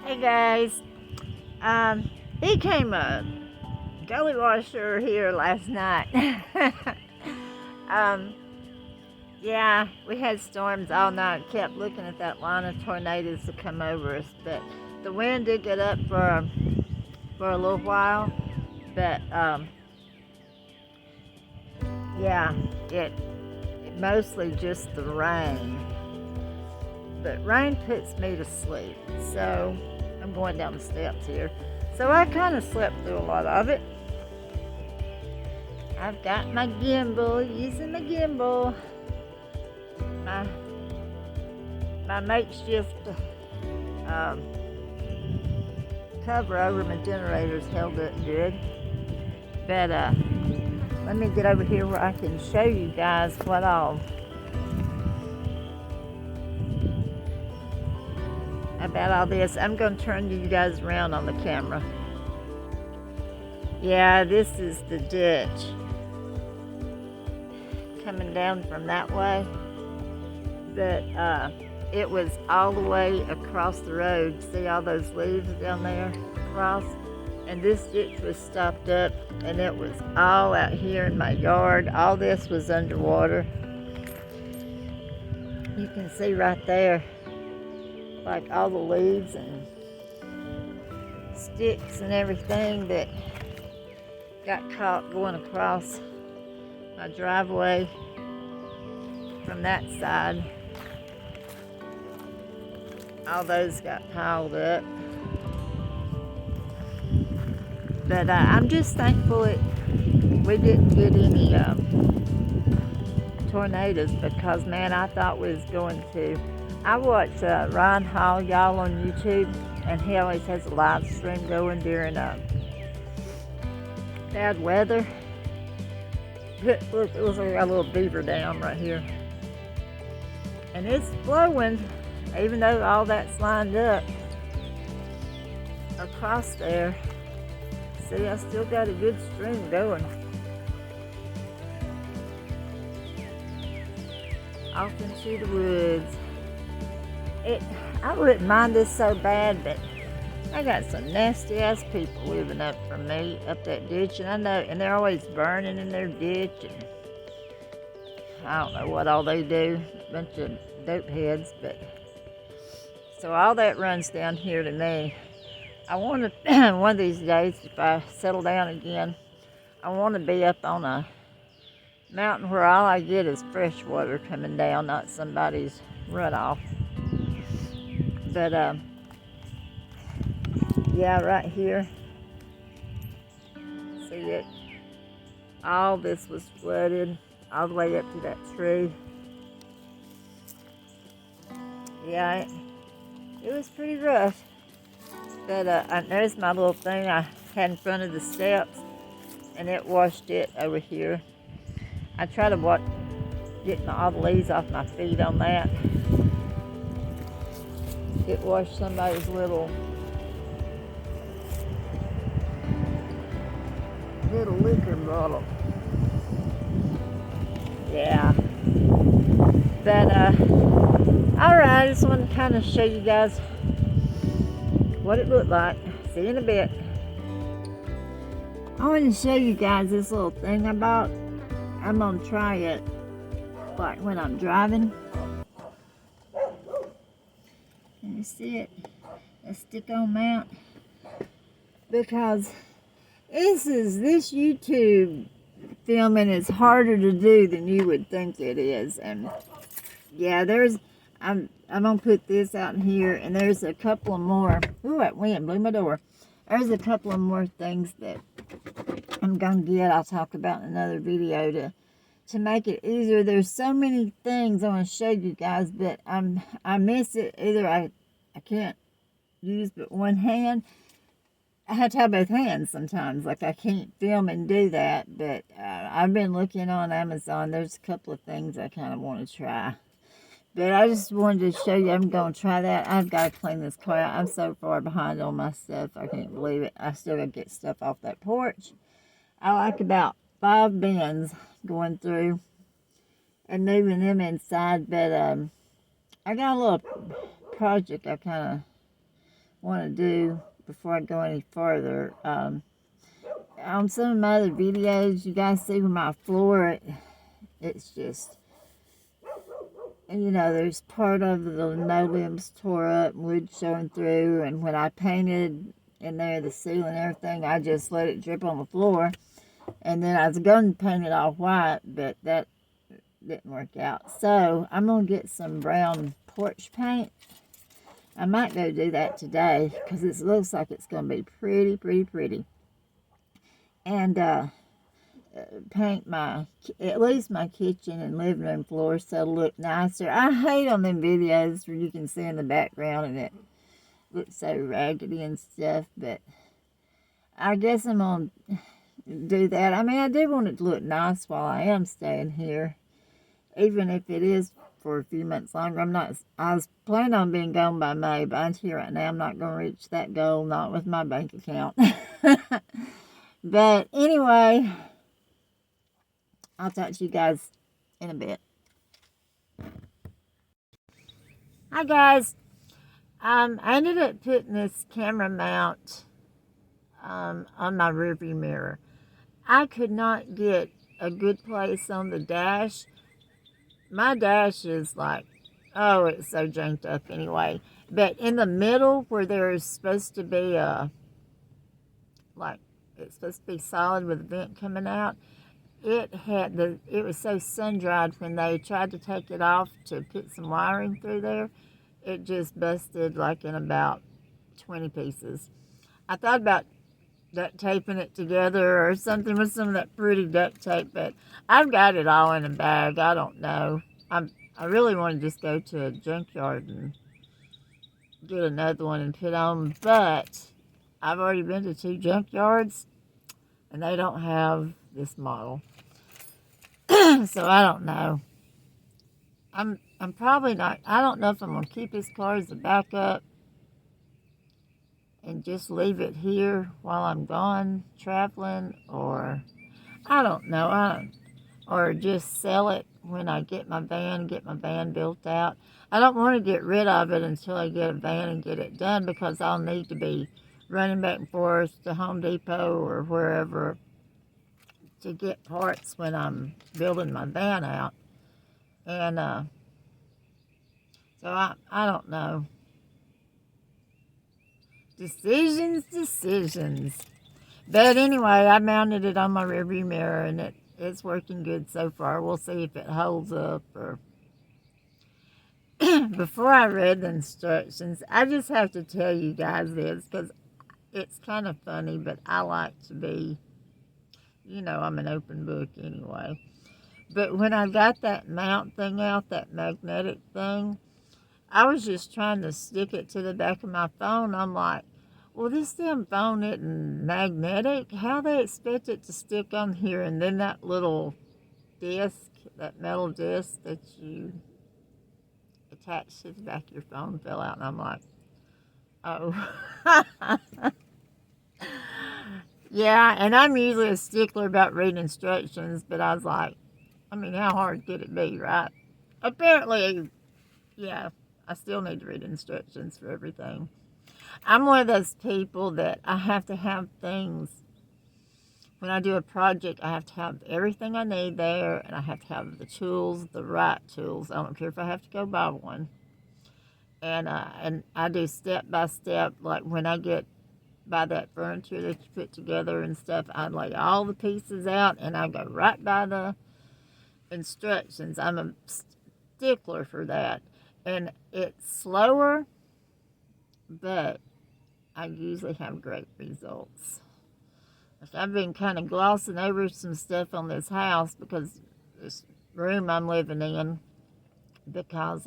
Hey guys, became a Gullywasher here last night. um, yeah, we had storms all night. Kept looking at that line of tornadoes to come over us, but the wind did get up for a little while. But yeah, it mostly just the rain. But rain puts me to sleep, so I'm going down the steps here. So I kind of slept through a lot of it. I've got my gimbal, using my gimbal. My makeshift um, cover over my generator's held up good. But let me get over here where I can show you guys what all about all this. I'm going to turn you guys around on the camera. Yeah, this is the ditch coming down from that way. But it was all the way across the road. See all those leaves down there across? And this ditch was stopped up, and it was all out here in my yard. All this was underwater. You can see right there, like all the leaves and sticks and everything that got caught going across my driveway from that side. All those got piled up. But I'm just thankful we didn't get any tornadoes, because man, I thought we was going to. I watch Ryan Hall, y'all, on YouTube, and he always has a live stream going during bad weather. Look, it was a little beaver dam right here. And it's flowing, even though all that's lined up across there. See, I still got a good stream going. Off into the woods. I wouldn't mind this so bad, but I got some nasty ass people living up from me, up that ditch, and I know, and they're always burning in their ditch, and I don't know what all they do, a bunch of dope heads, but so all that runs down here to me. I want to, one of these days, if I settle down again, I want to be up on a mountain where all I get is fresh water coming down, not somebody's runoff. But yeah, right here, see it? All this was flooded all the way up to that tree. Yeah, it was pretty rough. But there's my little thing I had in front of the steps, and it washed it over here. I try to get all the leaves off my feet on that. It washed somebody's little liquor bottle. Yeah. But alright, I just want to kind of show you guys what it looked like. See you in a bit. I want to show you guys this little thing I bought. I'm going to try it like when I'm driving. Can you see it? A stick-on mount. Because this YouTube filming is harder to do than you would think it is. And yeah, I'm going to put this out in here, and there's a couple of more. Ooh, that wind blew my door. There's a couple of more things that I'm going to get. I'll talk about in another video to make it easier. There's so many things I want to show you guys, but I miss it. Either I can't use but one hand. I have to have both hands sometimes. Like, I can't film and do that, but I've been looking on Amazon. There's a couple of things I kind of want to try. But I just wanted to show you, I'm going to try that. I've got to clean this car out. I'm so far behind on my stuff. I can't believe it. I still got to get stuff off that porch. I like about 5 bins going through and moving them inside. But I got a little project I kind of want to do before I go any further. On some of my other videos, you guys see with my floor, it's just, you know, there's part of the linoleum's tore up, wood showing through, and when I painted in there the ceiling and everything, I just let it drip on the floor. And then I was going to paint it all white, but that didn't work out. So I'm going to get some brown porch paint. I might go do that today because it looks like it's going to be pretty, pretty, pretty. And paint at least my kitchen and living room floor so it'll look nicer. I hate on them videos where you can see in the background and it looks so raggedy and stuff, but I guess I'm going to do that. I mean, I do want it to look nice while I am staying here, even if it is for a few months longer. I was planning on being gone by May, but I'm here right now. I'm not going to reach that goal, not with my bank account. But anyway, I'll talk to you guys in a bit. Hi guys. I ended up putting this camera mount on my rearview mirror. I could not get a good place on the dash. My dash is like, oh, it's so janked up anyway. But in the middle where there's supposed to be it's supposed to be solid with a vent coming out, it was so sun-dried when they tried to take it off to put some wiring through there, it just busted like in about 20 pieces. I thought about duct taping it together or something with some of that pretty duct tape, but I've got it all in a bag. I don't know. I really want to just go to a junkyard and get another one and put on, but I've already been to 2 junkyards and they don't have this model. So I don't know. I'm probably not. I don't know if I'm gonna keep this car as a backup and just leave it here while I'm gone traveling, or I don't know. Or just sell it when I get my van built out. I don't want to get rid of it until I get a van and get it done, because I'll need to be running back and forth to Home Depot or wherever to get parts when I'm building my van out. And so I don't know. Decisions. But anyway, I mounted it on my rearview mirror and it's working good so far. We'll see if it holds up. Or before I read the instructions, I just have to tell you guys this because it's kind of funny, but I like to be, you know, I'm an open book anyway. But when I got that mount thing out, that magnetic thing, I was just trying to stick it to the back of my phone. I'm like, well, this damn phone isn't magnetic. How they expect it to stick on here? And then that little disc, that metal disc that you attach to the back of your phone fell out. And I'm like, oh. Yeah, and I'm usually a stickler about reading instructions, but I was like, I mean, how hard could it be, right? Apparently, yeah, I still need to read instructions for everything. I'm one of those people that I have to have things. When I do a project, I have to have everything I need there, and I have to have the tools, the right tools. I don't care if I have to go buy one. And I do step by step, like when I get by that furniture that you put together and stuff, I lay all the pieces out, and I go right by the instructions. I'm a stickler for that. And it's slower, but I usually have great results. I've been kind of glossing over some stuff on this house because this room I'm living in, because,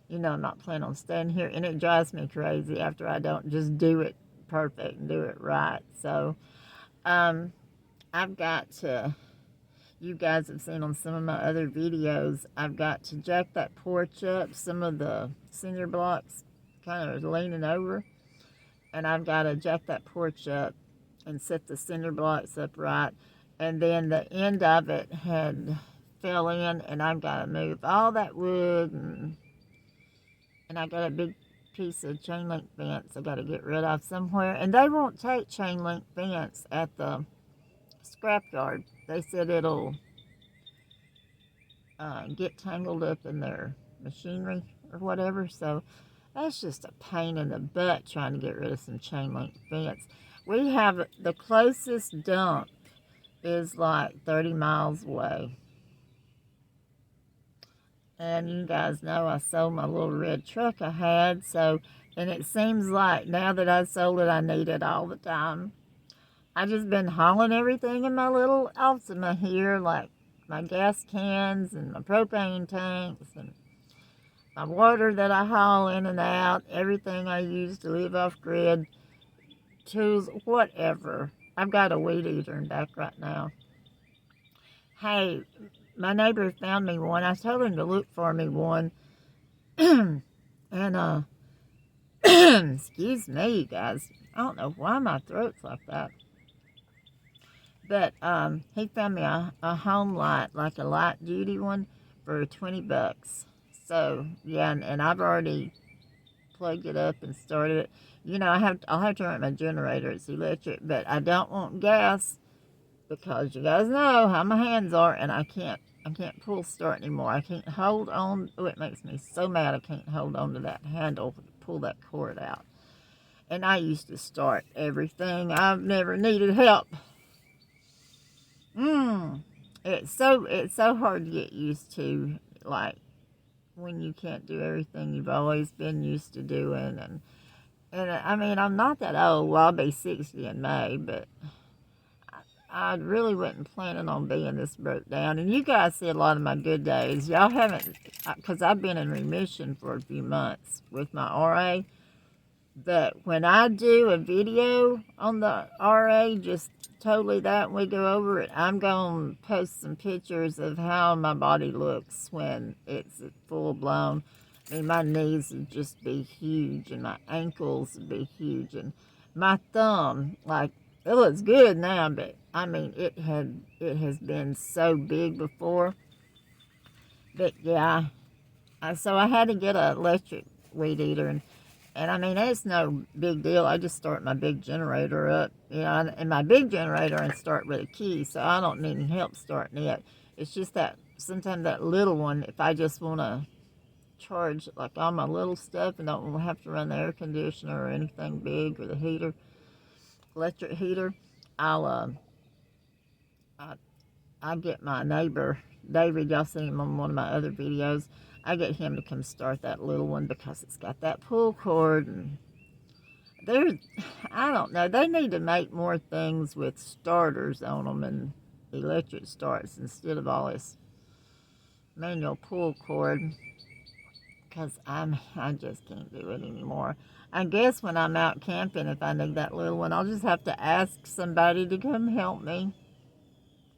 you know, I'm not planning on staying here, and it drives me crazy after I don't just do it perfect and do it right. So, I've got to, you guys have seen on some of my other videos, I've got to jack that porch up. Some of the cinder blocks kind of leaning over, and I've got to jack that porch up and set the cinder blocks up right. And then the end of it had fell in, and I've got to move all that wood, and I got a big piece of chain link fence I got to get rid of somewhere. And they won't take chain link fence at the scrapyard. They said it'll get tangled up in their machinery or whatever. So that's just a pain in the butt trying to get rid of some chain link fence. We have the closest dump is like 30 miles away. And you guys know I sold my little red truck I had. So, and it seems like now that I sold it, I need it all the time. I just been hauling everything in my little Altima here, like my gas cans and my propane tanks and my water that I haul in and out, everything I use to live off grid, tools, whatever. I've got a weed eater in back right now. Hey, my neighbor found me one. I told him to look for me one. And, excuse me, guys. I don't know why my throat's like that. But, he found me a home light, like a light duty one, for 20 bucks. So, yeah, and I've already plugged it up and started it. You know, I'll have to run my generator. It's electric, but I don't want gas because you guys know how my hands are, and I can't pull start anymore. I can't hold on. Oh, it makes me so mad. I can't hold on to that handle to pull that cord out. And I used to start everything. I've never needed help. It's so hard to get used to, like, when you can't do everything you've always been used to doing. And I mean, I'm not that old. Well, I'll be 60 in May, but I really wasn't planning on being this broke down. And you guys see a lot of my good days. Y'all haven't, because I've been in remission for a few months with my RA. But when I do a video on the RA, just totally that, and we go over it, I'm going to post some pictures of how my body looks when it's full blown. I mean, my knees would just be huge, and my ankles would be huge, and my thumb, like, it looks good now, but I mean, it has been so big before. But yeah, so I had to get an electric weed eater, and I mean, it's no big deal. I just start my big generator up, you know, and my big generator and start with a key, so I don't need any help starting it. It's just that sometimes that little one, if I just want to charge like all my little stuff and don't have to run the air conditioner or anything big or the heater, electric heater, I'll get my neighbor, David, y'all seen him on one of my other videos, I get him to come start that little one because it's got that pull cord, and I don't know, they need to make more things with starters on them and electric starts instead of all this manual pull cord, because I just can't do it anymore. I guess when I'm out camping, if I need that little one, I'll just have to ask somebody to come help me,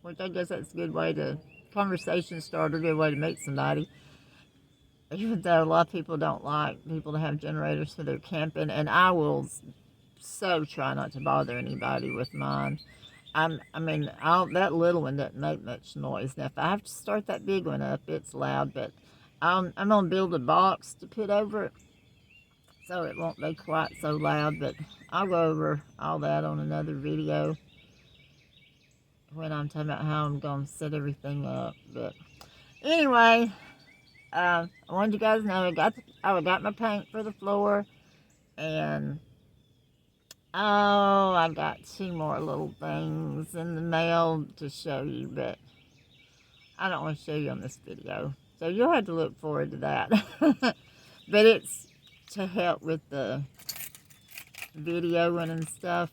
which I guess that's a good way to, conversation starter, good way to meet somebody. Even though a lot of people don't like people to have generators for their camping, and I will so try not to bother anybody with mine. I mean, that little one doesn't make much noise. Now, if I have to start that big one up, it's loud, but I'm going to build a box to put over it so it won't be quite so loud, but I'll go over all that on another video when I'm talking about how I'm going to set everything up. But anyway, I wanted you guys to know I got my paint for the floor, and oh, I got 2 more little things in the mail to show you, but I don't want to show you on this video, so you'll have to look forward to that. But it's to help with the videoing and stuff.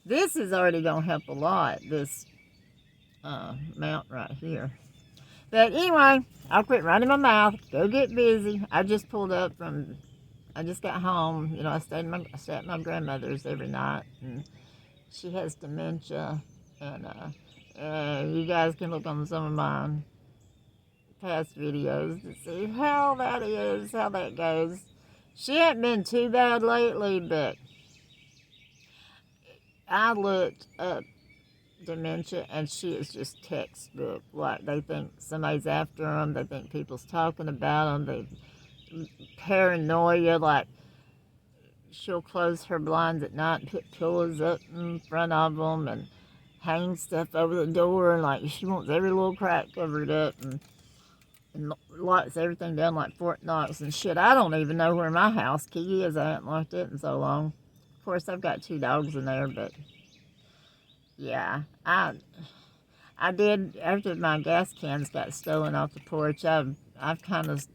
This is already going to help a lot, this mount right here. But anyway, I'll quit running my mouth, go get busy. I just got home. You know, I stay at my grandmother's every night, and she has dementia. And you guys can look on some of my past videos to see how that is, how that goes. She hasn't been too bad lately, but I looked up dementia, and she is just textbook. Like, they think somebody's after them, they think people's talking about them, they paranoia, like she'll close her blinds at night and put pillows up in front of them and hang stuff over the door, and like she wants every little crack covered up, and locks everything down like Fort Knox and shit. I don't even know where my house key is. I haven't locked it in so long. Of course, I've got 2 dogs in there, but yeah, I did, after my gas cans got stolen off the porch, I've kind of,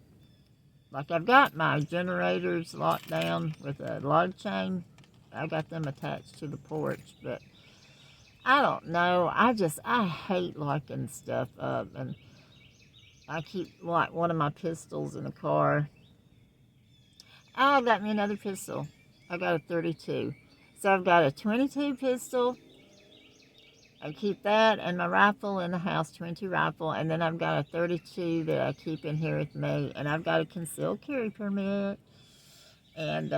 like, I've got my generators locked down with a log chain. I got them attached to the porch, but I don't know. I hate locking stuff up, and I keep, like, one of my pistols in the car. Oh, I got me another pistol. I got a 32. So I've got a 22 pistol. I keep that and my rifle in the house, 22 rifle, and then I've got a 32 that I keep in here with me, and I've got a concealed carry permit. And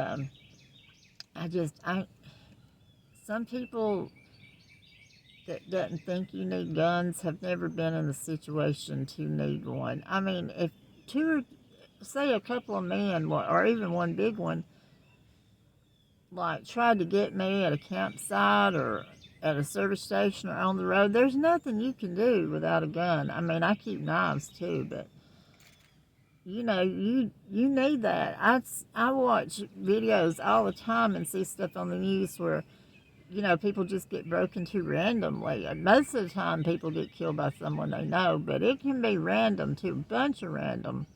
some people that doesn't think you need guns have never been in the situation to need one. I mean, if say a couple of men, or even one big one, like tried to get me at a campsite or at a service station or on the road, there's nothing you can do without a gun. I mean, I keep knives too, but you know, you need that. I watch videos all the time and see stuff on the news where, you know, people just get broken to randomly. Most of the time people get killed by someone they know, but it can be random too, a bunch of random.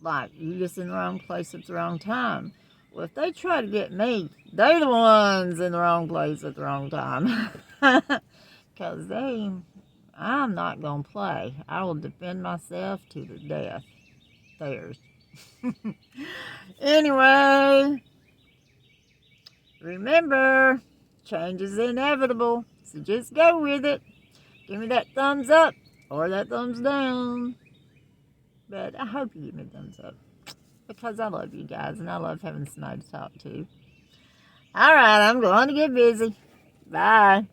Like, you just in the wrong place at the wrong time. Well, if they try to get me, they're the ones in the wrong place at the wrong time. Because I'm not going to play. I will defend myself to the death. Theirs. Anyway, remember, change is inevitable. So just go with it. Give me that thumbs up or that thumbs down. But I hope you give me a thumbs up, because I love you guys, and I love having somebody to talk to. All right, I'm going to get busy. Bye.